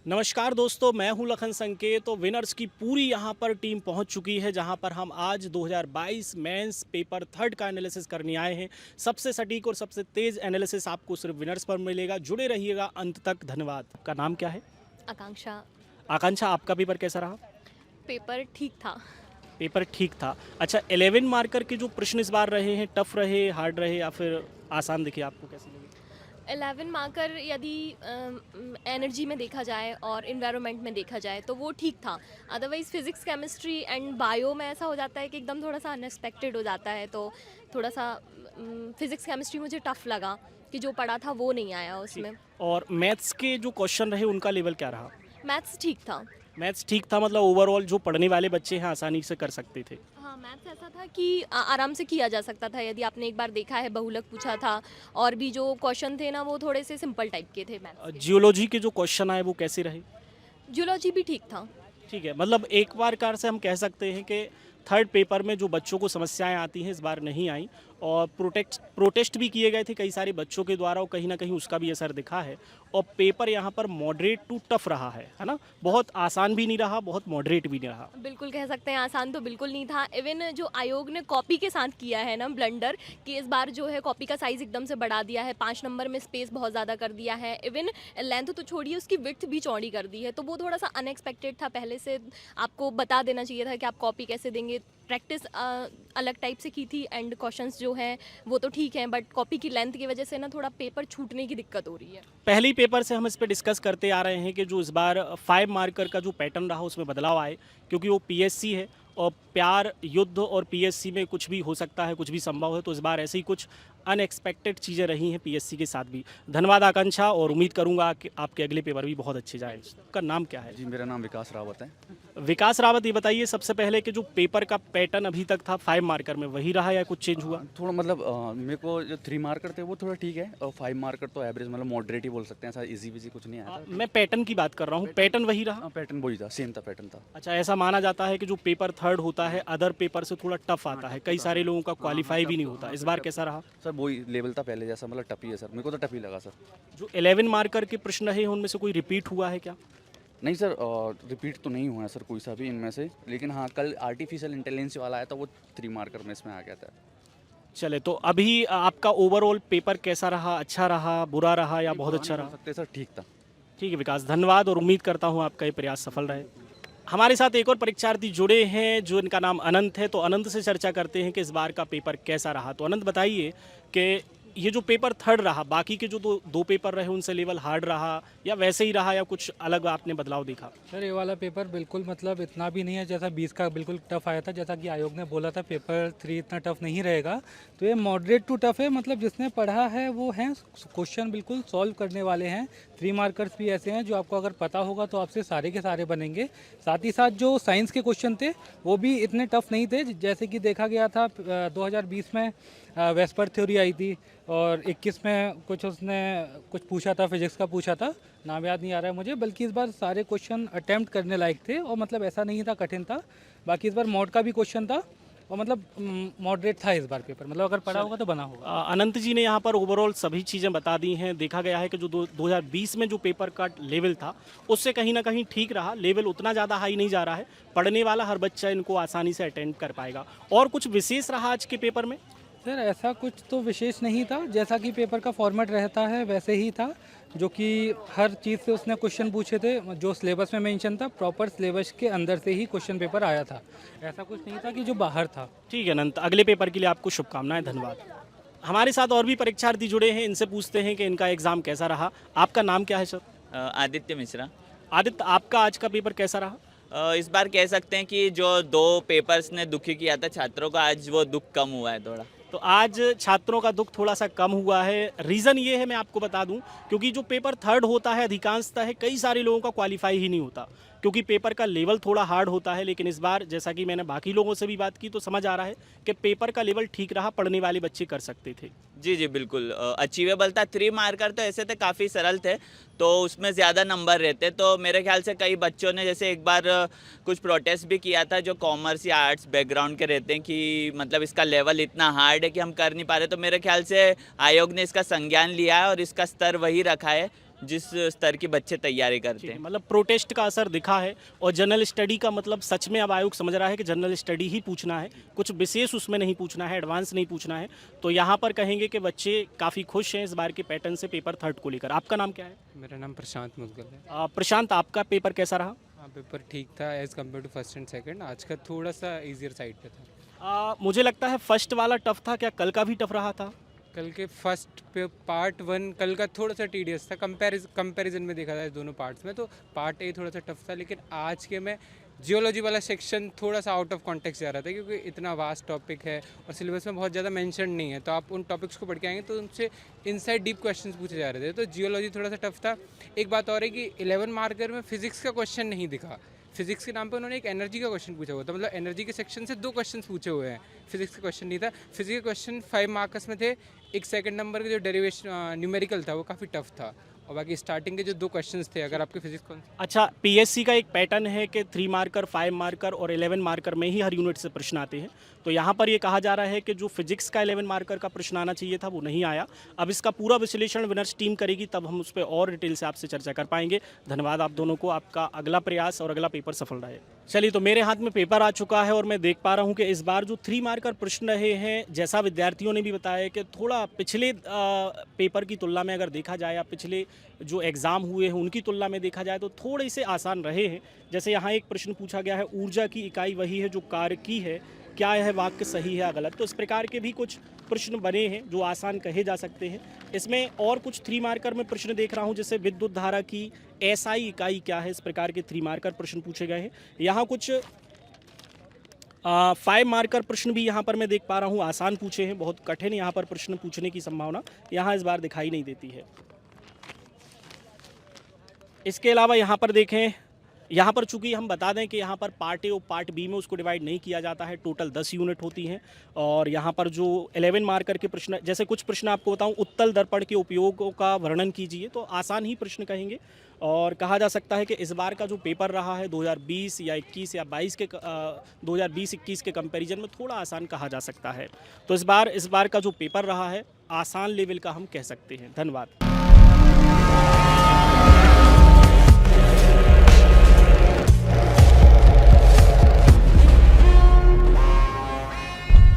नमस्कार दोस्तों, मैं हूं लखन संकेत। तो विनर्स की पूरी यहां पर टीम पहुंच चुकी है, जहां पर हम आज 2022 मेंस पेपर थर्ड का एनालिसिस करने आए हैं। सबसे सटीक और सबसे तेज़ एनालिसिस आपको सिर्फ विनर्स पर मिलेगा। जुड़े रहिएगा अंत तक। धन्यवाद। आपका नाम क्या है? आकांक्षा। आकांक्षा, आपका पेपर कैसा रहा? पेपर ठीक था। पेपर ठीक था। अच्छा, 11 मार्कर के जो प्रश्न इस बार रहे हैं, टफ रहे, हार्ड रहे या फिर आसान दिखे आपको? कैसे लगे? 11 मार्कर यदि एनर्जी में देखा जाए और इन्वायरमेंट में देखा जाए तो वो ठीक था। Otherwise physics chemistry and bio में ऐसा हो जाता है कि एकदम थोड़ा सा अनएक्सपेक्टेड हो जाता है, तो थोड़ा सा फिज़िक्स केमिस्ट्री मुझे टफ़ लगा कि जो पढ़ा था वो नहीं आया ठीक। उसमें। और मैथ्स के जो क्वेश्चन रहे उनका लेवल क्या रहा? मैथ्स ठीक था। मैथ्स ठीक था, मतलब ओवरऑल जो पढ़ने वाले बच्चे हैं आसानी से कर सकते थे। हाँ, मैथ्स ऐसा था कि आराम से किया जा सकता था। यदि आपने एक बार देखा है, बहुलक पूछा था और भी जो क्वेश्चन थे ना वो थोड़े से सिंपल टाइप के थे मैथ्स के। जियोलॉजी के जो क्वेश्चन आए वो कैसे रहे? जूलॉजी भी ठीक था। ठीक है, मतलब एक बार कार से हम कह सकते हैं कि थर्ड पेपर में जो बच्चों को समस्याएं आती हैं इस बार नहीं आई। और प्रोटेस्ट भी किए गए थे कई सारे बच्चों के द्वारा, और कहीं ना कहीं उसका भी असर दिखा है। और पेपर यहाँ पर मॉडरेट टू टफ रहा है ना? बहुत आसान भी नहीं रहा, बहुत मॉडरेट भी नहीं रहा। बिल्कुल कह सकते हैं, आसान तो बिल्कुल नहीं था। इवन जो आयोग ने कॉपी के साथ किया है ना ब्लंडर, कि इस बार जो है कॉपी का साइज़ एकदम से बढ़ा दिया है, 5 नंबर में स्पेस बहुत ज़्यादा कर दिया है। इवन लेंथ तो छोड़िए, उसकी विड्थ भी चौड़ी कर दी है, तो वो थोड़ा सा अनएक्सपेक्टेड था। पहले से आपको बता देना चाहिए था कि आप कॉपी कैसे देंगे। प्रैक्टिस अलग टाइप से की थी एंड क्वेश्चंस जो हैं वो तो ठीक हैं, बट कॉपी की लेंथ की वजह से ना थोड़ा पेपर छूटने की दिक्कत हो रही है। पहली पेपर से हम इस पर डिस्कस करते आ रहे हैं कि जो इस बार 5 मार्कर का जो पैटर्न रहा उसमें बदलाव आए, क्योंकि वो पीएससी है और प्यार युद्ध और पीएससी में कुछ भी हो सकता है, कुछ भी संभव है। तो इस बार ऐसे ही कुछ अनएक्सपेक्टेड चीज़ें रही हैं पीएससी के साथ भी। धन्यवाद आकांक्षा, और उम्मीद करूंगा कि आपके अगले पेपर भी बहुत अच्छे जाएँ। आपका नाम क्या है? जी, मेरा नाम विकास रावत है। विकास रावत, ये बताइए सबसे पहले कि जो पेपर का पैटर्न अभी तक था 5 मार्कर में वही रहा या कुछ चेंज हुआ? थोड़ा मतलब मेरे को जो 3 मार्कर थे वो थोड़ा ठीक है, और 5 मार्कर तो एवरेज मतलब मॉडरेट ही बोल सकते हैं। ऐसा इजी विजी कुछ नहीं आया था। मैं पैटर्न की बात कर रहा हूँ, पैटर्न वही रहा? पैटर्न वही था, सेम था पैटर्न था। अच्छा, ऐसा माना जाता है कि जो पेपर थर्ड होता है अदर पेपर से थोड़ा टफ आता है, कई सारे लोगों का क्वालिफाई भी नहीं होता। इस बार कैसा रहा? सर वही लेवल था पहले जैसा, मतलब टपी है सर, मेरे को तो टपी लगा सर। जो 11 मार्कर के प्रश्न रहे उनमें से कोई रिपीट हुआ है क्या? नहीं सर, रिपीट तो नहीं हुआ है सर कोई सा भी इनमें से, लेकिन हाँ कल आर्टिफिशियल इंटेलिजेंस वाला आया था, वो 3 मार्कर में इसमें आ गया था। चले, तो अभी आपका ओवरऑल पेपर कैसा रहा? अच्छा रहा, बुरा रहा या बहुत अच्छा बोल रहा? सकते हैं सर, ठीक था। ठीक है विकास, धन्यवाद, और उम्मीद करता हूँ आपका ये प्रयास सफल रहे। हमारे साथ एक और परीक्षार्थी जुड़े हैं जो इनका नाम अनंत है। तो अनंत से चर्चा करते हैं कि इस बार का पेपर कैसा रहा। तो अनंत बताइए कि ये जो पेपर थर्ड रहा, बाकी के जो दो पेपर रहे उनसे लेवल हार्ड रहा या वैसे ही रहा, या कुछ अलग आपने बदलाव देखा? सर ये वाला पेपर बिल्कुल मतलब इतना भी नहीं है जैसा 20 का बिल्कुल टफ आया था। जैसा कि आयोग ने बोला था पेपर 3 इतना टफ नहीं रहेगा, तो ये मॉडरेट टू टफ है। मतलब जिसने पढ़ा है वो हैं, क्वेश्चन बिल्कुल सॉल्व करने वाले हैं। 3 मार्कर्स भी ऐसे हैं जो आपको अगर पता होगा तो आपसे सारे के सारे बनेंगे। साथ ही साथ जो साइंस के क्वेश्चन थे वो भी इतने टफ नहीं थे। जैसे कि देखा गया था 2020 में वेस्पर थ्योरी आई थी, और 21 में कुछ उसने कुछ पूछा था, फिजिक्स का पूछा था, नाम याद नहीं आ रहा है मुझे। बल्कि इस बार सारे क्वेश्चन अटेम्प्ट करने लायक थे, और मतलब ऐसा नहीं था कठिन था। बाकी इस बार मॉड का भी क्वेश्चन था, और मतलब मॉडरेट था इस बार पेपर। मतलब अगर पढ़ा होगा तो बना होगा। अनंत जी ने यहाँ पर ओवरऑल सभी चीज़ें बता दी हैं। देखा गया है कि जो 2020 में जो पेपर का लेवल था उससे कहीं ना कहीं ठीक रहा। लेवल उतना ज़्यादा हाई नहीं जा रहा है, पढ़ने वाला हर बच्चा इनको आसानी से अटेंड कर पाएगा। और कुछ विशेष रहा आज के पेपर में? सर ऐसा कुछ तो विशेष नहीं था, जैसा कि पेपर का फॉर्मेट रहता है वैसे ही था। जो कि हर चीज़ से उसने क्वेश्चन पूछे थे, जो सिलेबस में मेंशन था प्रॉपर सिलेबस के अंदर से ही क्वेश्चन पेपर आया था। ऐसा कुछ नहीं था कि जो बाहर था। ठीक है अनंत, अगले पेपर के लिए आपको शुभकामनाएं। धन्यवाद। हमारे साथ और भी परीक्षार्थी जुड़े हैं, इनसे पूछते हैं कि इनका एग्ज़ाम कैसा रहा। आपका नाम क्या है सर? आदित्य मिश्रा। आदित्य, आपका आज का पेपर कैसा रहा? इस बार कह सकते हैं कि जो 2 पेपर्स ने दुखी किया था छात्रों का, आज वो दुख कम हुआ है थोड़ा। तो आज छात्रों का दुख थोड़ा सा कम हुआ है। रीज़न ये है, मैं आपको बता दूं, क्योंकि जो पेपर थर्ड होता है अधिकांशतः है कई सारे लोगों का क्वालिफाई ही नहीं होता, क्योंकि पेपर का लेवल थोड़ा हार्ड होता है। लेकिन इस बार जैसा कि मैंने बाकी लोगों से भी बात की तो समझ आ रहा है कि पेपर का लेवल ठीक रहा, पढ़ने वाले बच्चे कर सकते थे। जी जी बिल्कुल, अचीवेबल था। 3 मार्कर तो ऐसे थे, काफ़ी सरल थे, तो उसमें ज़्यादा नंबर रहते। तो मेरे ख्याल से कई बच्चों ने जैसे एक बार कुछ प्रोटेस्ट भी किया था, जो कॉमर्स या आर्ट्स बैकग्राउंड के रहते हैं, कि मतलब इसका लेवल इतना हार्ड है कि हम कर नहीं पा रहे। तो मेरे ख्याल से आयोग ने इसका संज्ञान लिया है और इसका स्तर वही रखा है। जिस स्तर की बच्चे तैयारी करते ठीक है, हैं। मतलब प्रोटेस्ट का असर दिखा है और जनरल स्टडी का मतलब सच में अब आयोग समझ रहा है कि जनरल स्टडी ही पूछना है, कुछ विशेष उसमें नहीं पूछना है, एडवांस नहीं पूछना है। तो यहाँ पर कहेंगे कि बच्चे काफ़ी खुश हैं इस बार के पैटर्न से पेपर थर्ड को लेकर। आपका नाम क्या है? मेरा नाम प्रशांत मुदगल है। प्रशांत, आपका पेपर कैसा रहा? हाँ, पेपर ठीक था as compared to first and second. आज का थोड़ा सा इजियर साइड पे था। मुझे लगता है फर्स्ट वाला टफ था, क्या कल का भी टफ रहा था? कल के फर्स्ट पे पार्ट 1 कल का थोड़ा सा टीडियस था कंपैरिजन में देखा जाए दोनों पार्ट्स में, तो पार्ट ए थोड़ा सा टफ था। लेकिन आज के में जियोलॉजी वाला सेक्शन थोड़ा सा आउट ऑफ कॉन्टेक्स्ट जा रहा था, क्योंकि इतना वास्ट टॉपिक है और सिलेबस में बहुत ज़्यादा मेंशन नहीं है, तो आप उन टॉपिक्स को पढ़ के आएंगे तो उनसे इनसाइड डीप क्वेश्चंस पूछे जा रहे थे। तो जियोलॉजी थोड़ा सा टफ था। एक बात और है कि 11 मार्कर में फिजिक्स का क्वेश्चन नहीं दिखा। फिजिक्स के नाम पे उन्होंने एक एनर्जी का क्वेश्चन पूछा हुआ था, मतलब एनर्जी के सेक्शन से 2 क्वेश्चन पूछे हुए हैं, फिजिक्स का क्वेश्चन नहीं था। फिजिक्स के क्वेश्चन 5 मार्कर्स में थे। एक सेकंड नंबर के जो डेरिवेशन न्यूमेरिकल था वो काफ़ी टफ था, और बाकी स्टार्टिंग के जो 2 क्वेश्चंस थे, अगर आपके फिजिक्स कौन अच्छा, पीएससी का एक पैटर्न है कि 3 मार्कर, 5 मार्कर और 11 मार्कर में ही हर यूनिट से प्रश्न आते हैं। तो यहाँ पर ये कहा जा रहा है कि जो फिजिक्स का 11 मार्कर का प्रश्न आना चाहिए था वो नहीं आया। अब इसका पूरा विश्लेषण विनर्स टीम करेगी, तब हम उस पर और डिटेल से आपसे चर्चा कर पाएंगे। धन्यवाद आप दोनों को, आपका अगला प्रयास और अगला पेपर सफल रहे। चलिए, तो मेरे हाथ में पेपर आ चुका है और मैं देख पा रहा हूँ कि इस बार जो 3 मार्कर प्रश्न रहे हैं, जैसा विद्यार्थियों ने भी बताया कि थोड़ा पिछले पेपर की तुलना में अगर देखा जाए या पिछले जो एग्ज़ाम हुए हैं उनकी तुलना में देखा जाए तो थोड़े से आसान रहे हैं। जैसे यहाँ एक प्रश्न पूछा गया है, ऊर्जा की इकाई वही है जो कार्य की है, क्या यह वाक्य सही है या गलत? तो इस प्रकार के भी कुछ प्रश्न बने हैं जो आसान कहे जा सकते हैं। इसमें और कुछ 3 मार्कर में प्रश्न देख रहा हूं, जैसे विद्युत धारा की एसआई इकाई क्या है, इस प्रकार के 3 मार्कर प्रश्न पूछे गए हैं। यहाँ कुछ 5 मार्कर प्रश्न भी यहाँ पर मैं देख पा रहा हूँ आसान पूछे हैं। बहुत कठिन यहाँ पर प्रश्न पूछने की संभावना यहाँ इस बार दिखाई नहीं देती है। इसके अलावा यहाँ पर देखें, यहाँ पर चूंकि हम बता दें कि यहाँ पर पार्ट ए और पार्ट बी में उसको डिवाइड नहीं किया जाता है, टोटल 10 यूनिट होती हैं। और यहाँ पर जो 11 मार्कर के प्रश्न, जैसे कुछ प्रश्न आपको बताऊँ, उत्तल दर्पण के उपयोगों का वर्णन कीजिए, तो आसान ही प्रश्न कहेंगे। और कहा जा सकता है कि इस बार का जो पेपर रहा है 2020 या 21 या 22 के 2020-21 के कंपैरिजन में थोड़ा आसान कहा जा सकता है। तो इस बार का जो पेपर रहा है आसान लेवल का हम कह सकते हैं। धन्यवाद।